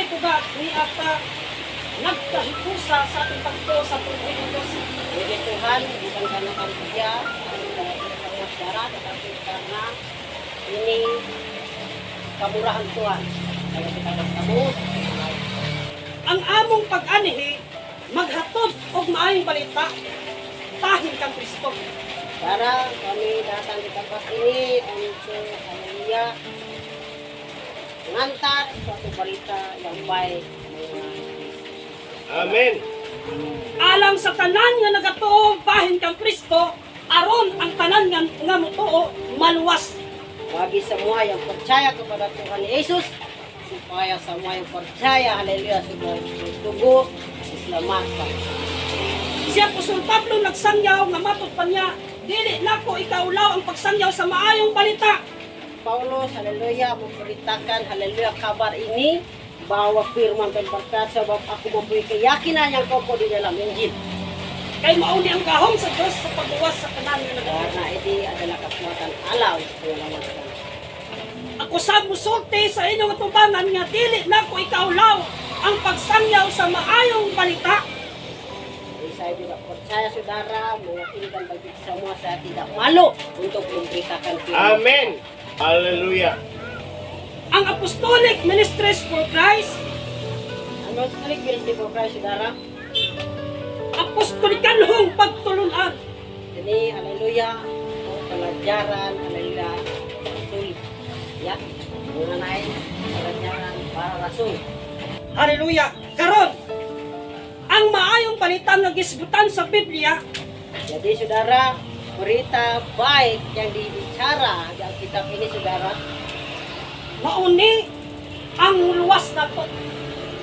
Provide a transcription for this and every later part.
ko ba ni ata nagkahikusa sa ating pagto sa Pilipinas. Jadi Tuhan bukan karena kamu dia, karena saudara, tetapi karena ini kemurahan Tuhan. Kalau kita bertemu, Ang among pag-anihi maghatod og maayong balita tahin kang Kristo. sekarang kami datang di tempat ini untuk haleluya mengantar suatu berita yang baik mengenai Amen. Alang sa tanan nga nagatuo bahin kang Kristo, aron ang tanan nga mutuo maluwas. bagi semua yang percaya kepada Tuhan Yesus, supaya semua yang percaya haleluya sudah tubuh diselamatkan. Si Apostol Pablo nagsangyaw nga matud pa niya, dili nako ikaulaw ang pagsangyaw sa maayong balita. Paulus haleluya memberitakan haleluya kabar ini bahwa firman dan berkat sebab aku mempunyai keyakinan yang kokoh di dalam Injil. Kay mauni ang gahom sa Diyos sa pagluwas sa tanan nga nagatuo. Karena ini adalah kekuatan Allah untuk menyelamatkan. Ako sa musulti sa inyong atubangan nga dili nako ikaulaw ang pagsangyaw sa maayong balita. Jadi saya juga percaya saudara meyakinkan bagi semua saya tidak malu untuk memberitakan firman. Amen. Haleluya. Ang Apostolic Ministries for Christ, Ano sekali ministry for Christ saudara? apostolikanhong pagtulunan. Ini haleluya pelajaran haleluya rasul ya mengenai pelajaran para rasul. Haleluya! Karon, ang maayong balita nga gisgutan sa Biblia, Jadi saudara, berita baik yang dibicara di Alkitab ini saudara, mauni ang luwas nato.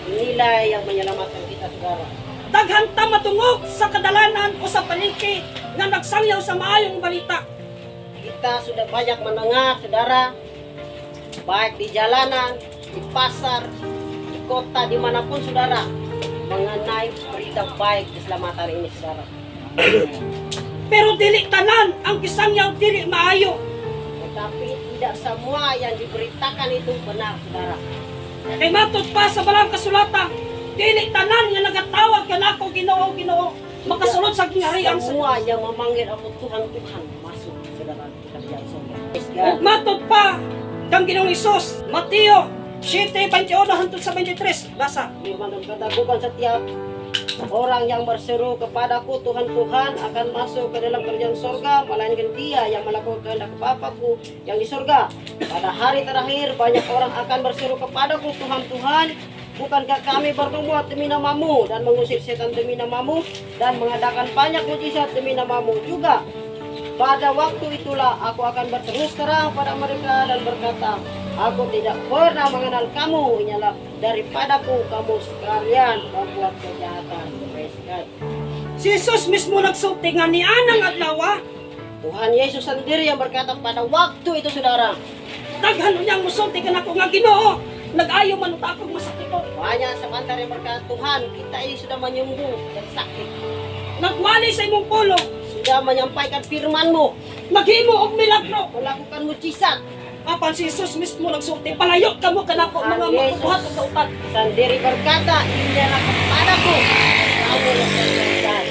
inilah yang menyelamatkan kita saudara. Daghan ta matungog sa kadalanan o sa palengke nga nagsangyaw sa maayong balita. Kita sudah banyak mendengar saudara, baik di jalanan, di pasar, di kota, dimanapun saudara, mengenai berita baik keselamatan ini saudara. Pero dili tanan ang gisangyaw dili maayo. Tetapi tidak semua yang diberitakan itu benar saudara. Kay matud pa sa balang kasulatan, dili tanan nga nagatawag kanako Ginoo Ginoo makasulod sa gingharian sa Semua yang memanggil aku Tuhan Tuhan masuk saudara ke kerajaan surga. ug matud pa kang Ginoong Hesus, Mateo 7:21 hangtod sa 23. Basa. Firman dan kata, bukan setiap orang yang berseru kepadaku Tuhan Tuhan akan masuk ke dalam kerajaan surga, melainkan dia yang melakukan kehendak Bapakku yang di surga. Pada hari terakhir banyak orang akan berseru kepadaku Tuhan Tuhan, bukankah kami bernubuat demi namamu dan mengusir setan demi namamu dan mengadakan banyak mujizat demi namamu juga. Pada waktu itulah aku akan berterus terang pada mereka dan berkata, aku tidak pernah mengenal kamu, inyalah daripadaku kamu sekalian membuat kejahatan. Praise God. Si Jesus mismo nagsulti nga ni anang adlaw, Tuhan Yesus sendiri yang berkata pada waktu itu saudara, daghan unyang musulti kanako nga Ginoo, nag-ayo man ta akong masakit. banyak sebentar yang berkata, Tuhan kita ini sudah menyembuh dan sakit, Nagwali sa imong pulo, sudah menyampaikan firman-Mu, naghimo og milagro. melakukan mujizat. Apan si Jesus mismo nagsulti, palayo kamo kanako mga makubuhat ug kautan. Sendiri berkata, inilah kepadaku kamu yang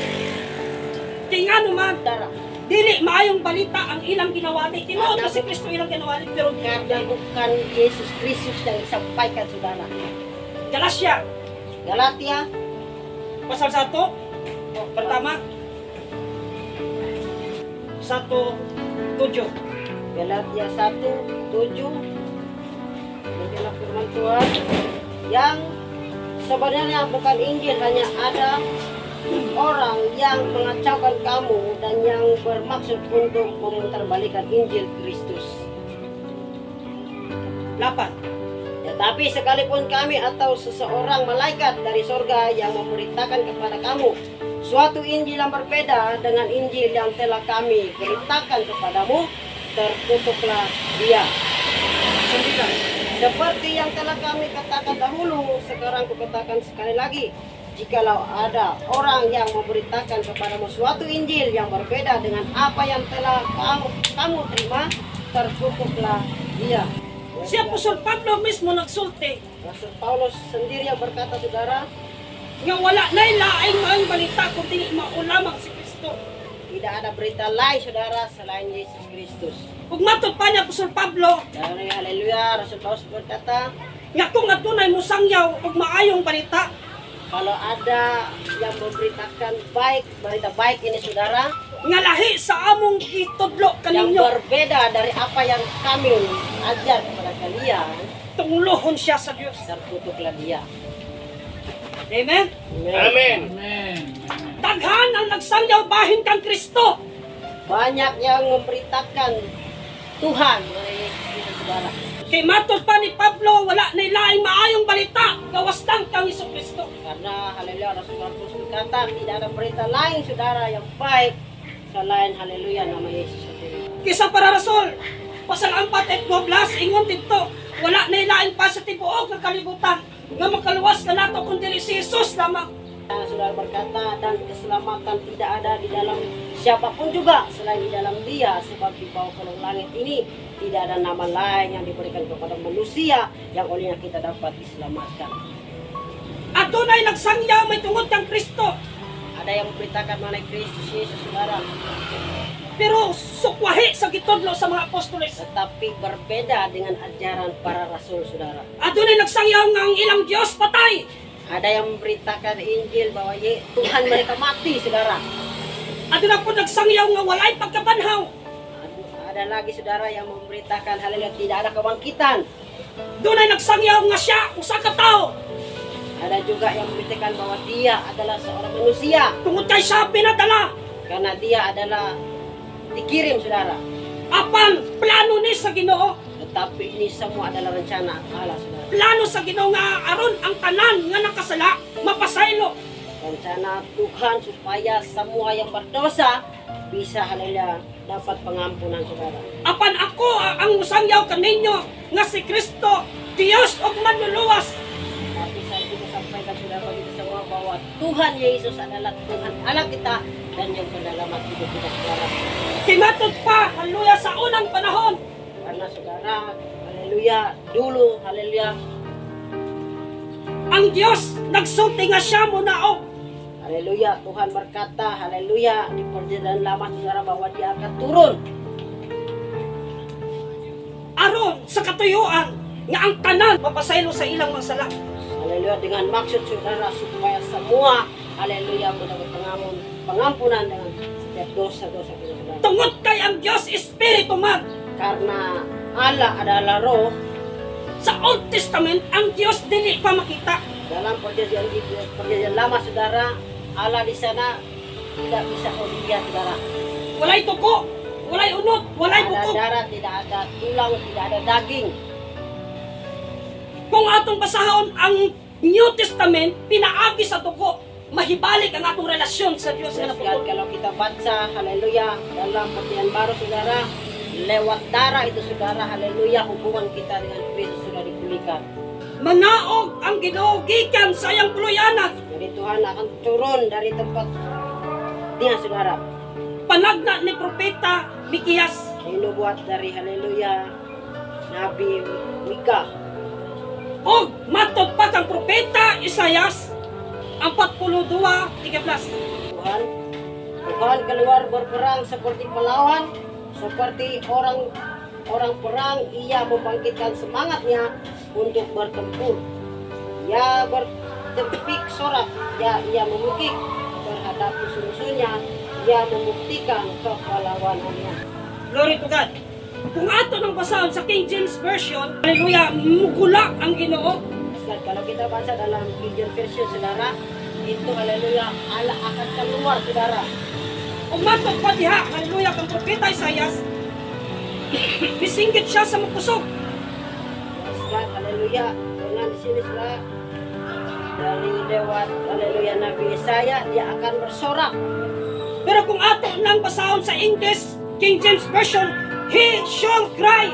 Tingano man, saudara. dili maayong balita ang ilang ginawali. Tinuod na si Kristo ilang ginawali, pero Karena bukan Yesus Kristus yang disampaikan saudara. Galatia, Galatia pasal 1, pertama, 1:7. Galatia 1:7 inilah firman Tuhan yang sebenarnya bukan Injil, hanya ada orang yang mengacaukan kamu dan yang bermaksud untuk memutarbalikkan Injil Kristus. 8. Tetapi sekalipun kami atau seseorang malaikat dari sorga yang memberitakan kepada kamu suatu Injil yang berbeda dengan Injil yang telah kami beritakan kepadamu, terkutuklah dia. 9. Seperti yang telah kami katakan dahulu, sekarang kukatakan sekali lagi, jikalau ada orang yang memberitakan kepadamu suatu Injil yang berbeda dengan apa yang telah kamu terima, terkutuklah dia. Si Apostol Pablo mismo nagsulti Rasul Paulus sendiri yang berkata, saudara, nga wala na'y laing ang balita kundi maulamang si Kristo. tidak ada berita lain, saudara, selain Yesus Kristus. Ug matod pa niya Apostol Pablo Dan haleluya, Rasul Paulus berkata, nga kung adunay musangyaw ug maayong balita, kalau ada yang memberitakan berita baik ini, saudara, nga lahi sa among gitudlo yang kaninyo, berbeda dari apa yang kami ajar kepada kalian, tunglohon siya sa Dios. terkutuklah dia. Amen. Amen. Daghan ang nagsangyaw bahin kang Kristo. Banyak yang memberitakan Tuhan mengenai Yesus Kristus, saudara. Kay matod pa ni Pablo, wala na'y laing maayong balita gawas lang kang Hesus Kristo. Karena haleluya, Rasul Paulus berkata, tidak ada berita lain, saudara, yang baik selain haleluya nama Yesus sendiri. Kisa para Rasul, pasal 4 at 12, ingon dito, wala na'y laing pa sa tibuok ng kalibutan nga makaluwas ka nato kundi si Jesus lamang. Saudara berkata, dan keselamatan tidak ada di dalam siapapun juga selain di dalam dia, sebab di bawah kolong langit ini tidak ada nama lain yang diberikan kepada manusia yang olehnya kita dapat diselamatkan. At tunay nagsangyaw may tungod kang Kristo, Ada yang memberitakan mengenai Kristus Yesus, saudara, pero sukwahi sa gitudlo sa mga apostoles. tetapi berbeda dengan ajaran para rasul, saudara. At tunay nagsangyaw nga ang ilang Diyos patay. Ada yang memberitakan Injil bahwa Tuhan mereka mati, saudara. At na po nagsangyaw nga walay pagkabanhaw. Ada lagi, saudara, yang memberitakan haleluya tidak ada kebangkitan. Dunay nagsangyaw nga siya usa ka tawo. Ada juga yang memberitakan bahwa dia adalah seorang manusia, Tungod kay siya pinadala. karena dia adalah dikirim, saudara. Apan plano ni sa Ginoo. Tetapi ini semua adalah rencana Allah, saudara. Plano sa Ginoo nga aron ang tanan nga nakasala mapasaylo. Rencana Tuhan supaya semua yang berdosa bisa haleluya dapat pengampunan, saudara. Apan ako ang musangyaw kaninyo nga si Kristo Dios ug manluluwas. Tapi saya juga sampaikan, saudara, bagi kita semua bahwa Tuhan Yesus adalah Tuhan Allah kita dan yang penyelamat hidup kita, saudara. Kimatod pa haleluya sa unang panahon. Karena, saudara, haleluya, dulu, haleluya, Ang Dios nagsulti nga siya munaog. haleluya, Tuhan berkata, haleluya, di perjanjian lama, saudara, bahwa dia akan turun. Aron sa katuyuan nga ang tanan mapasaylo sa ilang mga sala. Haleluya, dengan maksud, saudara, supaya semua, haleluya, mendapat pengampunan dengan setiap dosa-dosa kita, saudara. Tungod kay ang Dios Espiritu man. Karena Allah adalah roh, Sa Old Testament ang Dios dili pa makita. dalam perjanjian lama, saudara, Allah di sana tidak bisa kau lihat, saudara. Walay tuko, walay unod, walay Tidak ada buko. darah, tidak ada tulang, tidak ada daging. Kung atong basahon ang New Testament, pinaagi sa tuko, mahibalik ang atong relasyon sa Dios nga Dan napugot. kalau kita baca, haleluya, dalam perjanjian baru, saudara, lewat darah itu, saudara, haleluya, hubungan kita dengan Kristus sudah dipulihkan. Manaog ang Ginoo gikan sa iyang puluyanan. Jadi Tuhan akan turun dari tempat dia, saudara. Panagna ni propeta Mikiyas. Dinubuat dari, haleluya, Nabi Mika. O matod pa kang propeta Isayas 42:13. Tuhan keluar berperang seperti pahlawan, seperti orang perang. Ia membangkitkan semangatnya untuk bertempur. Ia bertepik sorak, ia memukik terhadap musuh-musuhnya. Ia membuktikan kepahlawanannya. Glory to God. Kung ato nang basahon sa King James Version, haleluya, mugula ang Ginoo. Kalau kita baca dalam King James Version, saudara, itu haleluya, Allah akan keluar, saudara. Kung matod pa diha, haleluya, kang propeta Isayas, bisinggit siya sa mukusog. Saudara, haleluya, dengan di sini, saudara, dari lewat haleluya Nabi Yesaya, dia akan bersorak. Pero kung ato nang basahon sa English, King James Version, he shall cry.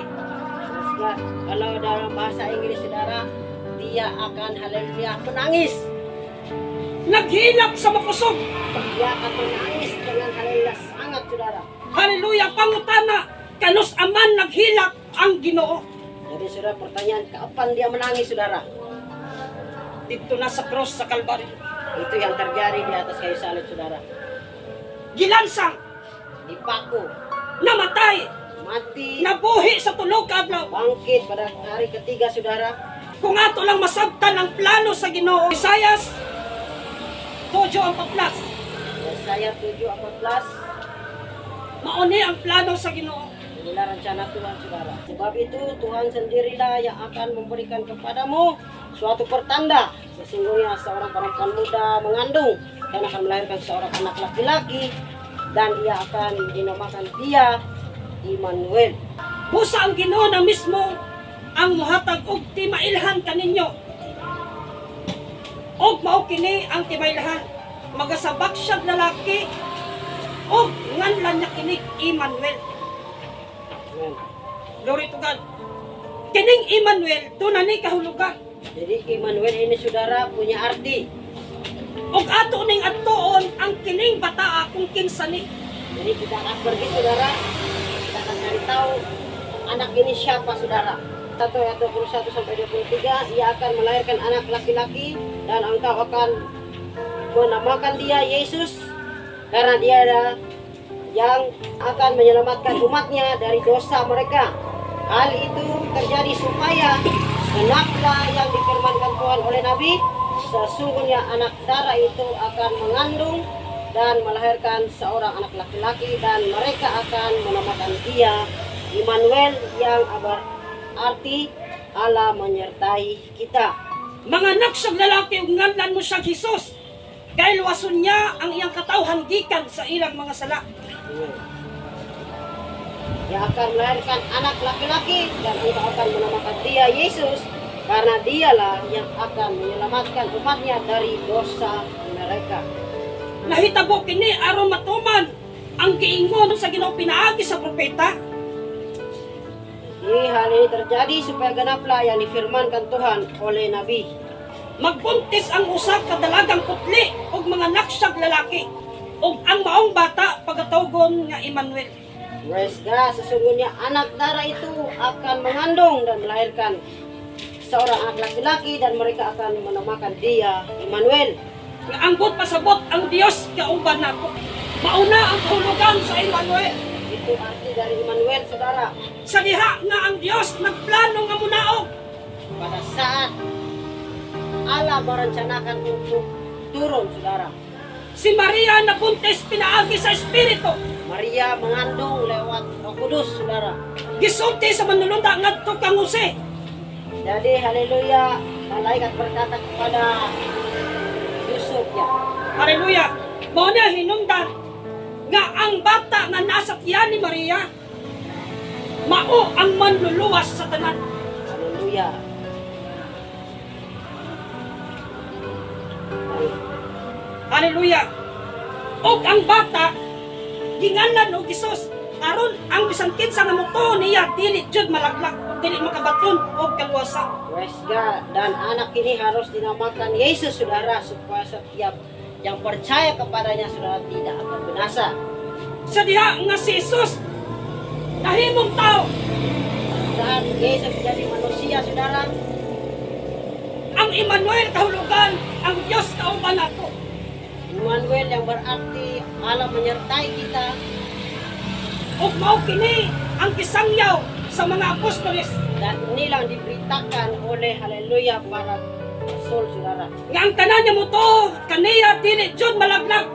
Saudara, kalau dalam bahasa Inggris, saudara, dia akan haleluya menangis. Naghilak sa mukusog. Dia akan menangis dengan haleluya sangat, saudara. Haleluya, pangutana, kanus aman naghilak ang Ginoo. Jadi saudara, pertanyaan, kapan dia menangis saudara? Dito na sa cross sa Kalbaryo. Itu yang terjadi di atas kayu salib saudara. Gilansang, Dipako, namatay, mati, nabuhi sa tulog ka adlaw. bangkit pada hari ketiga saudara. Kung ato lang masabtan ang plano sa Ginoo. Isayas 7:14. Yesaya 7:14. Mauni ang plano sa Ginoo. Inilah rencana Tuhan saudara. Sebab itu Tuhan sendirilah yang akan memberikan kepadamu suatu pertanda. Sesungguhnya seorang perempuan muda mengandung dan akan melahirkan seorang anak laki-laki, dan ia akan dinamakan dia Immanuel. Busa ang Ginoo na mismo ang muhatag og timailhan kaninyo. Og mao kini ang timailhan. Magasabak siya lalaki og nganlan niya kini Immanuel. Amen. Glory to God. Kining Immanuel doon ni kahulugan. Jadi Immanuel ini saudara punya arti. Og ato ning adtoon ang kining bataa kung kinsa ni. Jadi kita akan pergi saudara, kita akan cari tahu anak ini siapa saudara. 1 ayat 21 sampai 23, ia akan melahirkan anak laki-laki dan engkau akan menamakan dia Yesus, karena dia adalah yang akan menyelamatkan umatnya dari dosa mereka. Hal itu terjadi supaya genaplah yang difirmankan Tuhan oleh Nabi, sesungguhnya anak darah itu akan mengandung dan melahirkan seorang anak laki-laki, dan mereka akan menamakan dia Immanuel, yang berarti Allah menyertai kita. Mga anak sa lalaki ug nganlan mo siya Jesus. Kay luwason niya ang iyang katawhan gikan sa ilang mga sala. Yang akan melahirkan anak laki-laki, dan engkau akan menamakan dia Yesus, karena dialah yang akan menyelamatkan umatnya dari dosa mereka. Nahitabo kini aron matuman ang giingon sa Ginoo pinaagi sa propeta. Jadi hal ini terjadi supaya genaplah yang difirmankan Tuhan oleh Nabi. Magbuntis ang usa ka dalagang putli ug mga anak siyang lalaki. Ug ang maong bata pagatawgon nga Immanuel. Mereka sesungguhnya anak darah itu akan mengandung dan melahirkan seorang anak laki-laki, dan mereka akan menamakan dia Immanuel. Nga anggot pasabot ang Dios kauban nako. Mauna ang kahulugan sa Immanuel. Itu arti dari Immanuel saudara. Sa diha nga ang Dios nagplano nga munaog. Pada saat Allah merencanakan untuk turun saudara, Si Maria nabuntis pinaagi sa Espiritu. Maria mengandung lewat Roh Kudus saudara. Gisulti sa manulunda ngadto kang Jose. Jadi haleluya, malaikat berkata kepada Yusuf ya, Haleluya. Mao na hinungdan nga ang bata nga nasa tiyan ni Maria mao ang manluluwas sa tanan. haleluya. Haleluya. Og ang bata ginganlan og Jesus aron ang bisan kinsa nga moto niya dili jud malaglag, dili makabaton og kaluwasan. Wesga, dan anak ini harus dinamakan Yesus saudara, supaya setiap yang percaya kepadanya saudara tidak akan binasa. Sa diha nga si Jesus nahimong tao, Saat Yesus jadi manusia saudara, ang Immanuel kahulugan ang Dios kauban nato. Immanuel yang berarti Allah menyertai kita. Ug mao kini ang kisangyaw sa mga apostoles Dan inilah yang diberitakan oleh haleluya para rasul saudara, nga ang tanan niya moto kaniya dili jud malaglag.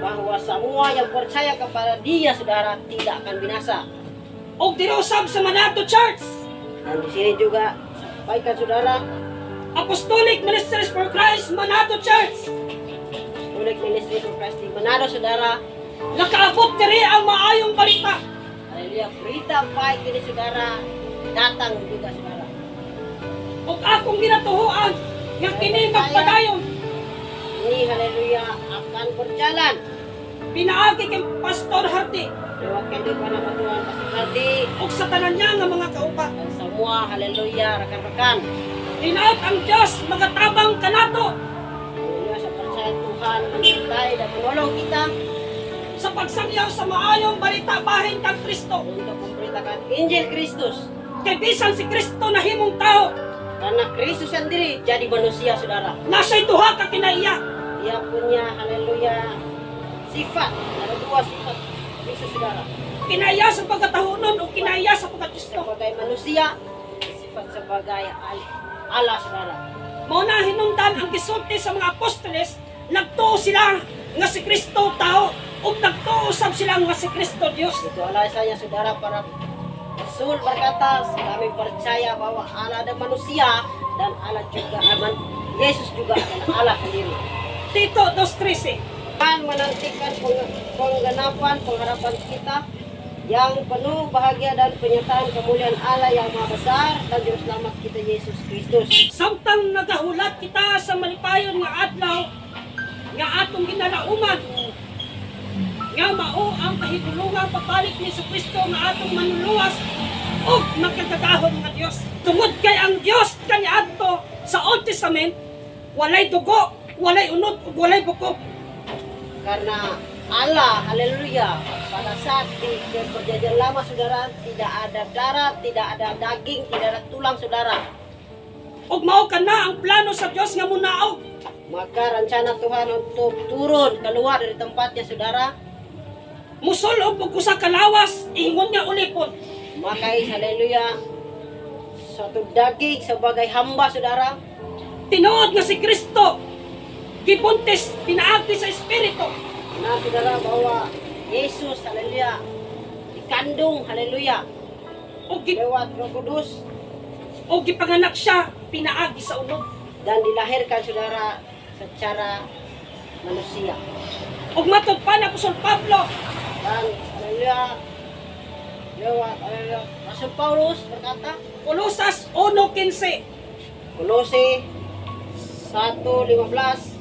bahwa semua yang percaya kepada dia saudara tidak akan binasa. Og dirusab sa Manato Church, Dan di sini juga sampaikan saudara, Apostolic Ministries for Christ Manato Church, Apostolic Ministry for Christ di Manado saudara, nakaabot diri ang maayong balita. haleluya, berita baik ini saudara datang juga saudara. Ug akong ginatuhuan nga kini magpadayon Ini haleluya akan berjalan pinaagi kay Pastor Hardy lewat kehidupan nama Tuhan Pastor Hardy ug sa tanan niya nga mga kauban. dan semua haleluya rekan-rekan. Tinaot ang Dios magatabang kanato Haleluya, saya percaya Tuhan mencintai dan menolong kita sa pagsangyaw sa maayong balita bahin kang Kristo. untuk memberitakan Injil Kristus. Kay bisan si Kristo na himong tao, Karena Kristus sendiri jadi manusia, saudara. nasa'y duha ka kinaiya. Dia punya, haleluya, sifat. Ada dua sifat Kristus, saudara. Kinaiya sa pagkatahunon o kinaiya sa pagkatisto. Sebagai manusia, sifat sebagai Allah, saudara. Mao na hinungdan ang gisulti sa mga apostoles, nagtuo sila nga si Kristo tao ug nagtuo sab sila nga si Kristo Dios. Itu alasannya, saudara, para Rasul berkata, kami percaya bahwa Allah ada manusia dan Allah juga Yesus juga adalah Allah sendiri. Tito 2:13. Dan menantikan penggenapan pengharapan kita yang penuh bahagia dan penyataan kemuliaan Allah yang Maha Besar dan Juru Selamat kita Yesus Kristus. Samtang nagahulat kita sa malipayon nga adlaw nga atong ginalauman nga mao ang kahigulungang pagbalik ni Kristo nga atong manluluwas ug magkagagahon nga Dios. Tungod kay ang Dios kaniadto sa Old Testament walay dugo, walay unod ug walay bukog. Karena Allah, haleluya, pada saat di perjanjian lama, saudara, tidak ada darah, tidak ada daging, tidak ada tulang, saudara. Ug mao kana ang plano sa Dios nga munaog. Maka rencana Tuhan untuk turun keluar dari tempatnya, saudara. Musulog og usa ka lawas, ingon nga ulipon. Makai, haleluya, suatu daging sebagai hamba, saudara. Tinuod nga si Kristo gibuntis pinaagi sa espiritu. Nah, saudara, bahwa Yesus, haleluya, dikandung, haleluya, O lewat Roh Kudus gipanganak siya pinaagi sa unog. dan dilahirkan, saudara, secara manusia. Ug matud pa na Apostol Pablo, Dan haleluya, lewat haleluya, Rasul Paulus berkata, Kolosas 1:15, Kolose 1:15,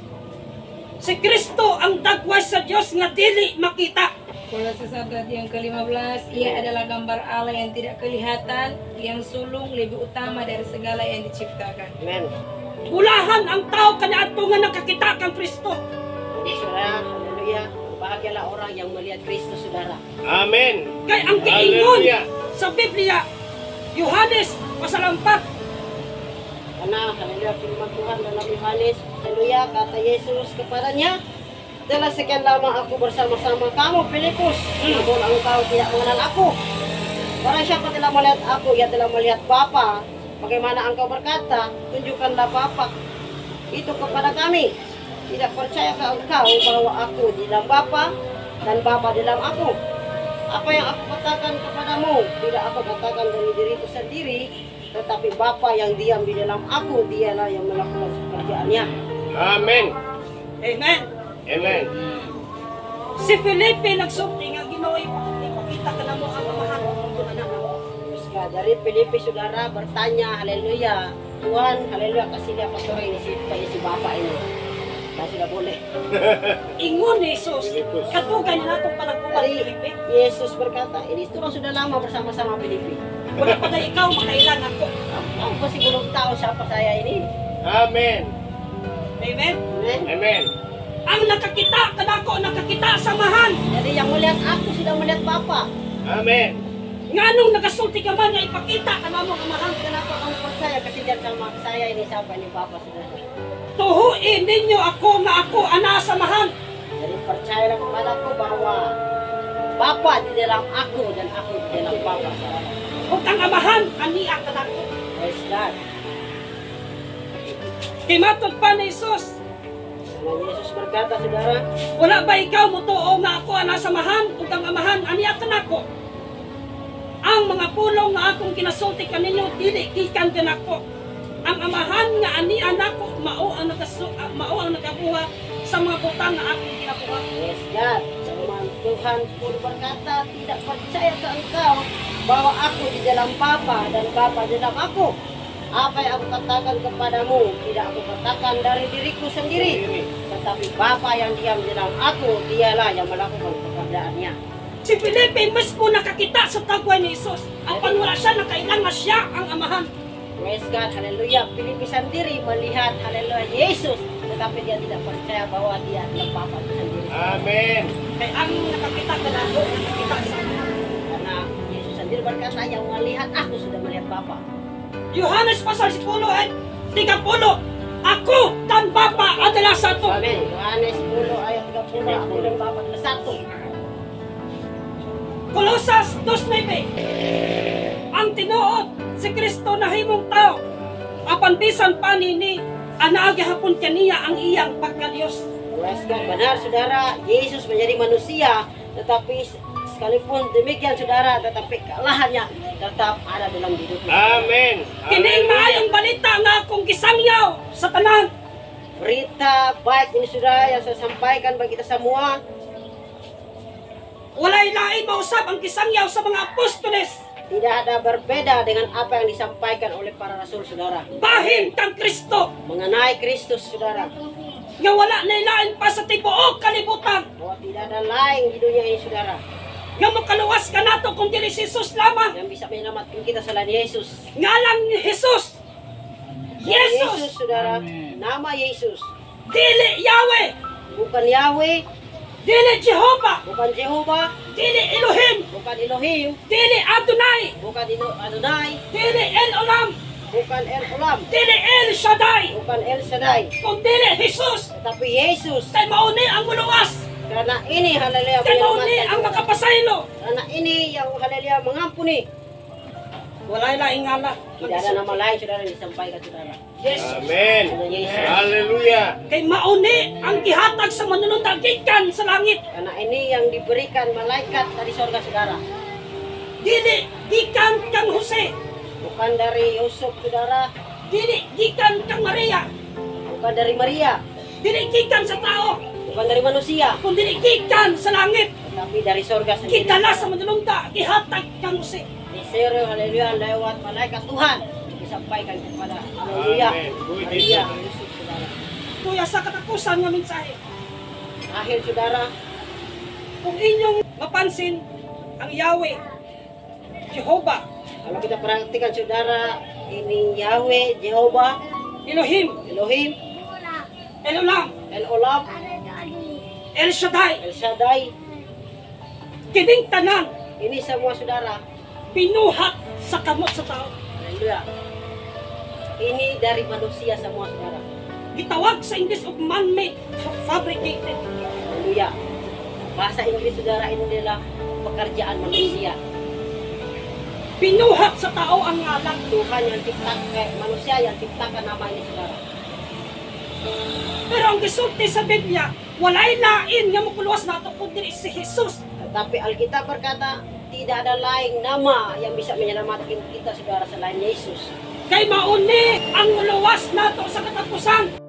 si Kristo ang dagway sa Dios nga dili makita. Kolose 1 yang ke-15, ia adalah gambar Allah yang tidak kelihatan, yang sulung lebih utama dari segala yang diciptakan. amen. Bulahan ang tao kaniadto nga nakakita kang Kristo. Jadi saudara, haleluya, bahagialah orang yang melihat Kristus, saudara. Amen. Kay ang giingon Hallelujah. sa Biblia, Yohanes pasal 4, Karena haleluya firman Tuhan dalam Yohanes, haleluya, kata Yesus kepadanya, telah sekian lama aku bersama-sama kamu, Filipus, namun engkau tidak mengenal aku. Barang siapa telah melihat aku, ia telah melihat Bapa. Bagaimana engkau berkata, tunjukkanlah Bapa itu kepada kami. Tidak percayakah engkau bahwa aku di dalam Bapa dan Bapa di dalam aku? Apa yang aku katakan kepadamu, tidak aku katakan dari diriku sendiri, tetapi Bapa yang diam di dalam aku, dialah yang melakukan pekerjaannya. Amen. amen. Amen. Si Felipe nagsulti nga Ginoo ipakita ka namo ang amahan ug anak. Terus dari Filipi, saudara, bertanya, haleluya, Tuhan, haleluya, kasih dia pastor ini si Bapak ini. Nah, sudah boleh. Ingon ni Jesus, katugan niya natong panagkuman Dari Felipe. Yesus berkata, ini turun sudah lama bersama-sama Filipi. Wala pa na ikaw makailan ako. Kamu masih belum tahu siapa saya ini. Amen. Amen. Amen. Amen. Ang nakakita kanako nakakita sa samahan. Jadi yang melihat aku sudah melihat Bapa. Amen. Nganong nagasulti ka man nga ipakita ka namo ang amahan. Kenapa kamu percaya kesidian sama saya ini siapa ini Bapa, saudara? Tuhuin ninyo ako nga ako ana sa samahan. Jadi percayalah kepadaku bahwa Bapa di dalam aku dan aku di dalam Bapa, saudara. Ug ang amahan ani ang kanako. Praise God. Kay matud pa ni Jesus, Karena Yesus berkata, saudara, wala ba ikaw motuo nga ako ana sa samahan ug ang amahan ani ang kanako? Ang mga pulong nga akong kinasulti kaninyo dili gikan kanako. Ang amahan nga ani anako mao ang nagabuha sa mga butang nga akong ginabuhat. Yes, God. Firman Tuhan pun berkata, tidak percaya ke engkau bahwa aku di dalam Bapa dan Bapa di dalam aku. Apa yang aku katakan kepadamu, tidak aku katakan dari diriku sendiri, tetapi Bapa yang diam di dalam aku, dialah yang melakukan pekerjaannya. Si Felipe mismo nakakita sa tagway ni Jesus. Ang panwala siya nakailang nga siya ang amahan. Praise God, haleluya. Filipi sendiri melihat, haleluya, Yesus, tetapi dia tidak percaya bahwa dia adalah Bapa itu sendiri. Amen. Kay ang nakakita kanako nakakita sa amahan. Karena Yesus Jadi berkata yang melihat aku sudah melihat Bapa. Yohanes pasal 10 ayat 30. Aku dan Bapa adalah satu. Amin. Yohanes 10 ayat 30, aku dan Bapa adalah satu. Kolosas 2:9. Ang tinuod si Kristo na himong tao. Apan bisan pa nini anaagi hapon kaniya ang iyang pagka-Diyos. Tuliskan benar saudara, Yesus menjadi manusia, tetapi sekalipun demikian saudara, tetapi kealahannya tetap ada dalam hidupnya. Amen. Kini maayong balita nga akong gisangyaw sa tanan. Berita baik ini saudara yang saya sampaikan bagi kita semua. Walay lain mausap ang gisangyaw sa mga apostoles. Tidak ada berbeda dengan apa yang disampaikan oleh para rasul saudara. Bahin kang Kristo. Mengenai Kristus saudara. Nga wala na ilain pa sa tibuok kalibutan. Bahwa tidak ada lain di dunia ini saudara. Nga makaluwas ka nato kung dili si Jesus lamang. Yang bisa menyelamatkan kita selain Yesus. Ngalan ni Jesus. Yesus Jesus. saudara. Nama Yesus. Dili Yahweh. Bukan Yahweh. Dili Jehovah. Bukan Jehovah. Dili Elohim. Bukan Elohim. Dili Adonai. Bukan Adonai. Dili El Olam. Bukan El Olam. Dili El Shaddai. Bukan El Shaddai. Kung dili Jesus. Tetapi Yesus. Kay mauni ang muluwas. Karena ini haleluya Kay mauni menyelamatkan ang saudara. makapasaylo. Karena ini yang haleluya mengampuni. Walay laing ngala. Tidak ada nama lain saudara yang disampaikan saudara. Jesus. Amen. Hanya Yesus. Haleluya. Kay mauni ang gihatag sa manunundagikan sa langit. Karena ini yang diberikan malaikat dari sorga saudara. Dili gikan kang Jose. Bukan dari Yusuf saudara. Dili gikan kang Maria. Bukan dari Maria. Dili gikan sa tao. Bukan dari manusia. Kung dili gikan sa langit. Tetapi dari sorga sendiri. Kitala sa manununda gihatag kang Jose. Disero haleluya lewat malaikat Tuhan. Disampaikan kepada haleluya. Amen. Maria Yusuf saudara. Kuya sa katapusan nga mensahe. Akhir saudara. Kung inyong mapansin ang Yahweh, Jehovah, Kalau kita perhatikan saudara, ini Yahweh, Jehovah, Elohim, Elohim, El Olam, El Olam, El Shaddai, El Shaddai. kining tanan Ini semua saudara. pinuhat sa kamot sa tao. Haleluya. Ini dari manusia semua saudara. Gitawag sa English of man-made, fabricated. Haleluya. Bahasa Inggris saudara ini adalah pekerjaan manusia. Pinuhat sa tao ang ngalan. Tuhan yang ciptakan manusia yang ciptakan nama ini saudara. Pero ang gisulti sa Biblia, walay lain nga mapuluwas nato kundi si Jesus. Tetapi Alkitab berkata tidak ada lain nama yang bisa menyelamatkan kita saudara selain Yesus. Kay mauni ang muluwas nato sa katapusan.